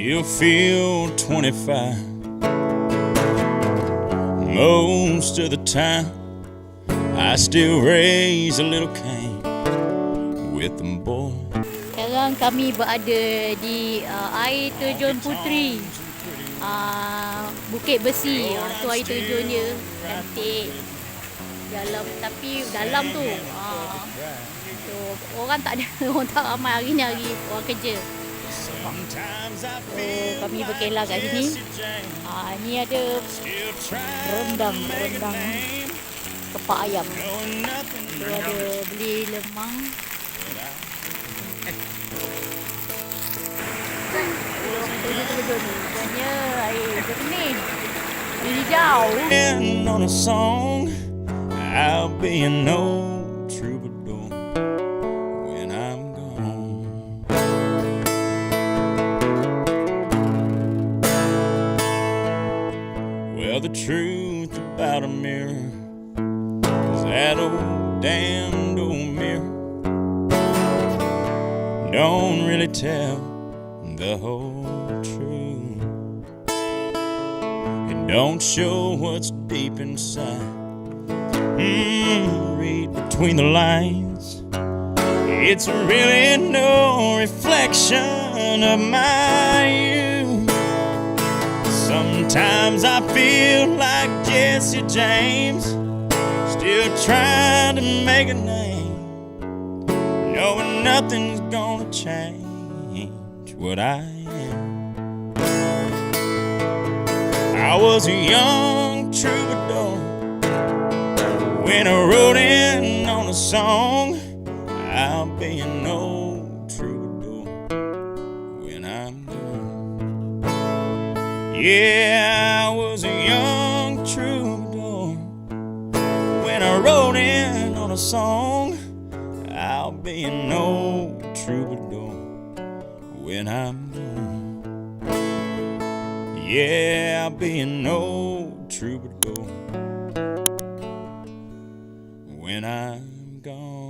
still feel 25 most of the time. I still raise a little Cain with them boys. Sekarang kami berada di air terjun Putri, Bukit Besi. Tu air terjun dia, cantik. Tapi dalam tu, orang tak ada, orang tak ramai hari ni, hari orang kerja. Kami berkelah kat sini. Ni ada rendang kepak ayam. Tu ada beli lemang. Terjun ni sebenarnya air jernih, hijau. On a song, I'll be an old troubadour when I'm gone. Well, the truth about a mirror is that old damned old mirror don't really tell the whole truth. It don't show what's deep inside. Read between the lines. It's really no reflection of my youth. Sometimes I feel like Jesse James, still trying to make a name, knowing nothing's gonna change what I am. I was a young troubadour when I wrote in on a song. I'll be an old troubadour when I'm gone. Yeah, I was a young troubadour when I wrote in on a song. I'll be an old troubadour when I'm gone. Yeah, I'll be an old troubadour when I'm gone.